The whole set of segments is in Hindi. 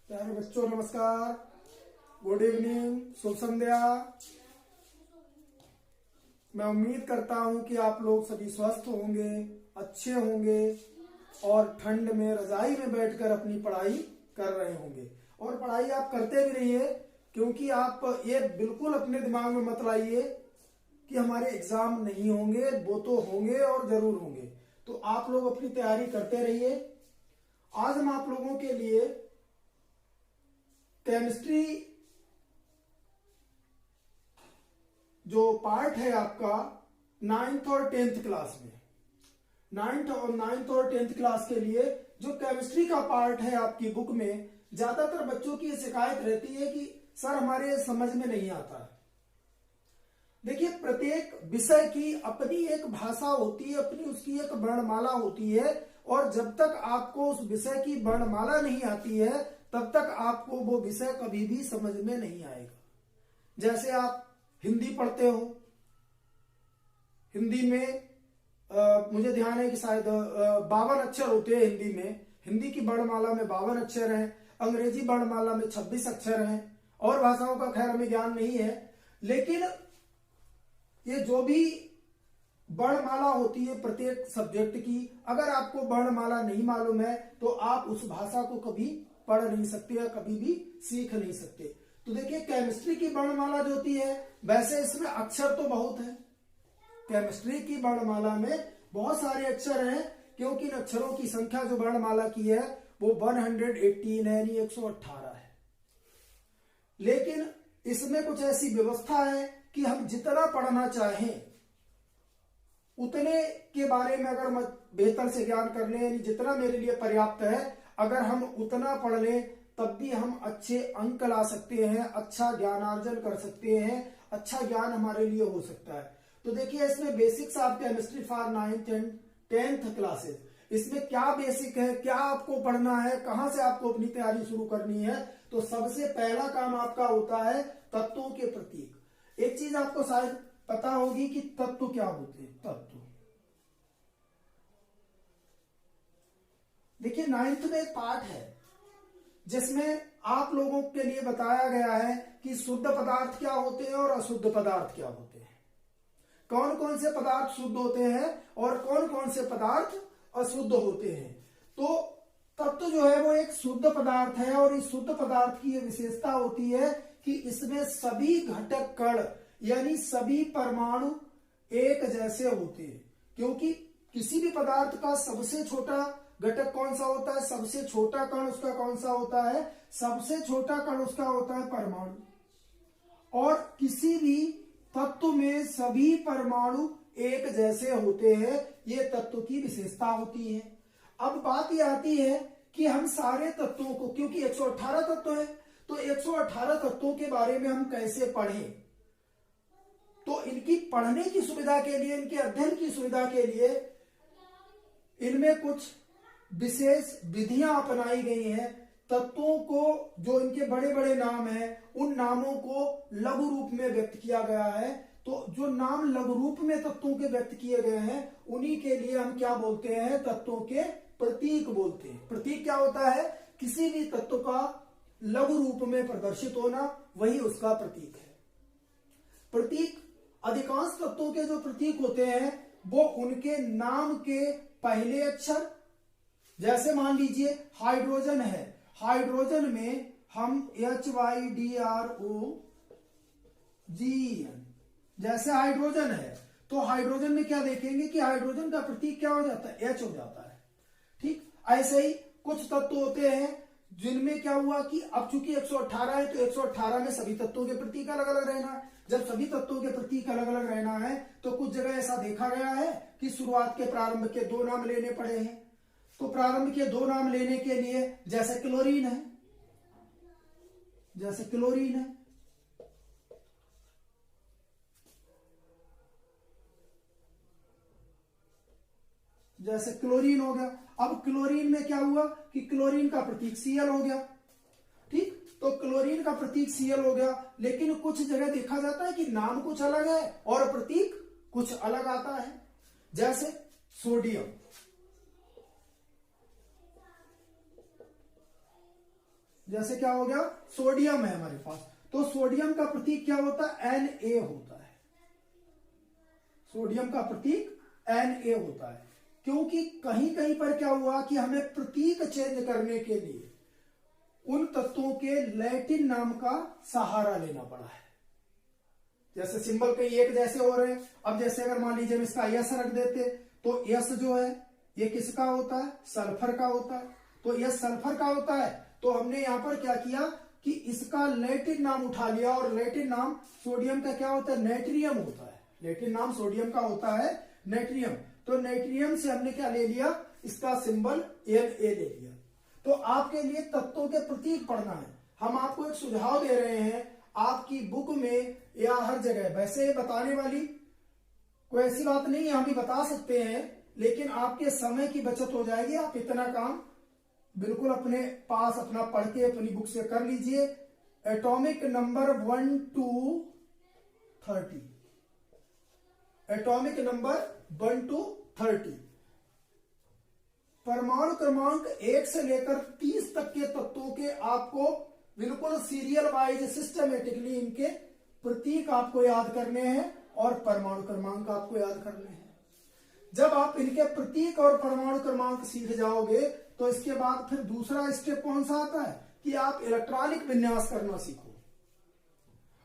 प्यारे बच्चों नमस्कार, गुड इवनिंग, शुभ संध्या। मैं उम्मीद करता हूं कि आप लोग सभी स्वस्थ होंगे, अच्छे होंगे और ठंड में रजाई में बैठकर अपनी पढ़ाई कर रहे होंगे। और पढ़ाई आप करते भी रहिए, क्योंकि आप ये बिल्कुल अपने दिमाग में मत लाइए कि हमारे एग्जाम नहीं होंगे। वो तो होंगे और जरूर होंगे, तो आप लोग अपनी तैयारी करते रहिए। आज हम आप लोगों के लिए केमिस्ट्री जो पार्ट है आपका 9th और 10th क्लास में, 9th और 10th क्लास के लिए जो केमिस्ट्री का पार्ट है आपकी बुक में, ज्यादातर बच्चों की शिकायत रहती है कि सर हमारे समझ में नहीं आता है। देखिए, प्रत्येक विषय की अपनी एक भाषा होती है, अपनी उसकी एक वर्णमाला होती है, और जब तक आपको उस विषय की वर्णमाला नहीं आती है तब तक आपको वो विषय कभी भी समझ में नहीं आएगा। जैसे आप हिंदी पढ़ते हो, हिंदी में मुझे ध्यान है कि शायद 52 अक्षर होते हैं हिंदी में। हिंदी की वर्णमाला में 52 अक्षर हैं, अंग्रेजी वर्णमाला में 26 अक्षर हैं, और भाषाओं का खैर हमें ज्ञान नहीं है। लेकिन ये जो भी वर्णमाला होती है प्रत्येक सब्जेक्ट की, अगर आपको वर्णमाला नहीं मालूम है तो आप उस भाषा को कभी पढ़ नहीं सकते या कभी भी सीख नहीं सकते। तो देखिए, केमिस्ट्री की वर्णमाला जो होती है, वैसे इसमें अक्षर तो बहुत है। केमिस्ट्री की वर्णमाला में बहुत सारे अक्षर हैं, क्योंकि इन अक्षरों की संख्या जो वर्णमाला की है वो 118 है, यानी 118 है। लेकिन इसमें कुछ ऐसी व्यवस्था है कि हम जितना पढ़ना चाहें उतने के बारे में अगर हम बेहतर से ज्ञान कर लें, यानी जितना मेरे लिए पर्याप्त है, अगर हम उतना पढ़ लें तब भी हम अच्छे अंक ला सकते हैं, अच्छा ज्ञानार्जन कर सकते हैं, अच्छा ज्ञान हमारे लिए हो सकता है। तो देखिए, इसमें basics of chemistry for 9th and 10th classes, इसमें क्या बेसिक है, क्या आपको पढ़ना है, कहां से आपको अपनी तैयारी शुरू करनी है। तो सबसे पहला काम आपका होता है तत्वों के प्रतीक। एक चीज आपको शायद पता होगी कि तत्व क्या होते हैं। तत्व, देखिए 9th में एक पार्ट है जिसमें आप लोगों के लिए बताया गया है कि शुद्ध पदार्थ क्या होते हैं और अशुद्ध पदार्थ क्या होते हैं, कौन कौन से पदार्थ शुद्ध होते हैं और कौन कौन से पदार्थ अशुद्ध होते हैं। तो तत्व जो है वो एक शुद्ध पदार्थ है, और इस शुद्ध पदार्थ की ये विशेषता होती है कि इसमें सभी घटक कण यानी सभी परमाणु एक जैसे होते हैं। क्योंकि किसी भी पदार्थ का सबसे छोटा घटक कौन सा होता है, सबसे छोटा कण उसका कौन सा होता है, सबसे छोटा कण उसका होता है परमाणु। और किसी भी तत्व में सभी परमाणु एक जैसे होते हैं, ये तत्व की विशेषता होती है। अब बात यह आती है कि हम सारे तत्वों को, क्योंकि 118 तत्व है, तो 118 तत्वों के बारे में हम कैसे पढ़ें। तो इनकी पढ़ने की सुविधा के लिए, इनके अध्ययन की सुविधा के लिए इनमें कुछ विशेष विधियां अपनाई गई हैं। तत्वों को, जो इनके बड़े बड़े नाम हैं, उन नामों को लघु रूप में व्यक्त किया गया है। तो जो नाम लघु रूप में तत्वों के व्यक्त किए गए हैं, उन्हीं के लिए हम क्या बोलते हैं, तत्वों के प्रतीक बोलते हैं। प्रतीक क्या होता है, किसी भी तत्व का लघु रूप में प्रदर्शित होना, वही उसका प्रतीक है। प्रतीक, अधिकांश तत्वों के जो प्रतीक होते हैं वो उनके नाम के पहले अक्षर, जैसे मान लीजिए हाइड्रोजन है, हाइड्रोजन में हम HYDROGN, जैसे हाइड्रोजन है तो हाइड्रोजन में क्या देखेंगे कि हाइड्रोजन का प्रतीक क्या हो जाता है, H हो जाता है। ठीक, ऐसे ही कुछ तत्व होते हैं जिनमें क्या हुआ कि अब चूंकि 118 है तो 118 में सभी तत्वों के प्रतीक अलग अलग रहना है। जब सभी तत्वों के प्रतीक अलग अलग रहना है तो कुछ जगह ऐसा देखा गया है कि शुरुआत के प्रारंभ के 2 नाम लेने पड़े हैं। तो प्रारंभ के 2 नाम लेने के लिए, जैसे क्लोरीन है, जैसे क्लोरीन है, जैसे क्लोरीन हो गया। अब क्लोरीन में क्या हुआ कि क्लोरीन का प्रतीक Cl हो गया। ठीक, तो क्लोरीन का प्रतीक Cl हो गया, लेकिन कुछ जगह देखा जाता है कि नाम कुछ अलग है और प्रतीक कुछ अलग आता है। जैसे सोडियम, जैसे क्या हो गया, सोडियम है हमारे पास, तो सोडियम का प्रतीक क्या होता है, Na होता है। सोडियम का प्रतीक Na होता है, क्योंकि कहीं कहीं पर क्या हुआ कि हमें प्रतीक चेंज करने के लिए उन तत्वों के लैटिन नाम का सहारा लेना पड़ा है। जैसे सिंबल कई एक जैसे हो रहे हैं, अब जैसे अगर मान लीजिए हम इसका यस रख देते, तो यस जो है ये किसका होता है, सल्फर का होता है, तो यस सल्फर का होता है। तो हमने यहां पर क्या किया कि इसका लैटिन नाम उठा लिया, और लैटिन नाम सोडियम का क्या होता है, नेट्रियम होता है। लैटिन नाम सोडियम का होता है नेट्रियम, तो नेट्रियम से हमने क्या ले लिया, इसका सिंबल Na ले लिया। तो आपके लिए तत्वों के प्रतीक पढ़ना है। हम आपको एक सुझाव दे रहे हैं, आपकी बुक में या हर जगह, वैसे बताने वाली कोई ऐसी बात नहीं है, हम भी बता सकते हैं, लेकिन आपके समय की बचत हो जाएगी। आप इतना काम बिल्कुल अपने पास अपना पढ़ के अपनी बुक से कर लीजिए। Atomic number 1 to 30, atomic number 1 to 30, परमाणु क्रमांक 1 से लेकर 30 तक के तत्वों के आपको बिल्कुल सीरियल वाइज सिस्टमेटिकली इनके प्रतीक आपको याद करने हैं और परमाणु क्रमांक आपको याद करने हैं। जब आप इनके प्रतीक और परमाणु क्रमांक सीख जाओगे, तो इसके बाद फिर दूसरा स्टेप कौन सा आता है कि आप इलेक्ट्रॉनिक विन्यास करना सीखो।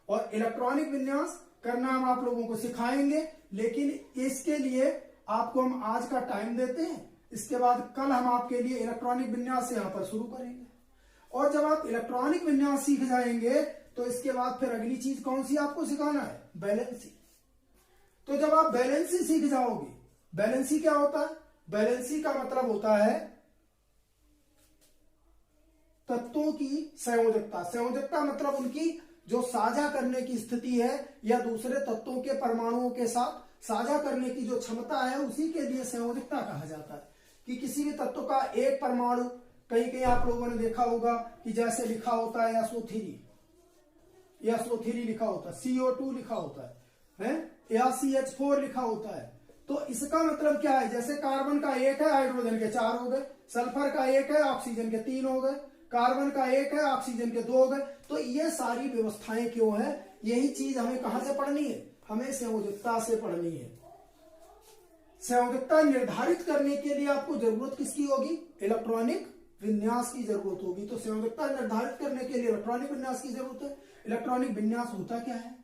और इलेक्ट्रॉनिक विन्यास करना हम आप लोगों को सिखाएंगे, लेकिन इसके लिए आपको हम आज का टाइम देते हैं। इसके बाद कल हम आपके लिए इलेक्ट्रॉनिक विन्यास यहां पर शुरू करेंगे। और जब आप इलेक्ट्रॉनिक विन्यास सीख जाएंगे, तो इसके बाद फिर अगली चीज कौन सी आपको सिखाना है, बैलेंसी। तो जब आप बैलेंसी सीख जाओगे, बैलेंसी क्या होता है, बैलेंसी का मतलब होता है तत्वों की संयोजकता। संयोजकता मतलब उनकी जो साझा करने की स्थिति है, या दूसरे तत्वों के परमाणुओं के साथ साझा करने की जो क्षमता है, उसी के लिए संयोजकता कहा जाता है। कि किसी भी तत्व का एक परमाणु, कहीं कहीं आप लोगों ने देखा होगा कि जैसे लिखा होता है SO3 लिखा होता है, CO2 लिखा होता है या CH4 लिखा होता है। तो इसका मतलब क्या है, जैसे कार्बन का एक है, हाइड्रोजन के 4 हो गए, सल्फर का एक है, ऑक्सीजन के 3 हो गए, कार्बन का एक है, ऑक्सीजन के 2 हो गए। तो ये सारी व्यवस्थाएं क्यों है, यही चीज हमें कहां से पढ़नी है, हमें संयोजकता से पढ़नी है। संयोजकता निर्धारित करने के लिए आपको जरूरत किसकी होगी, इलेक्ट्रॉनिक विन्यास की जरूरत होगी। तो संयोजकता निर्धारित करने के लिए इलेक्ट्रॉनिक विन्यास की जरूरत है। इलेक्ट्रॉनिक विन्यास होता क्या है,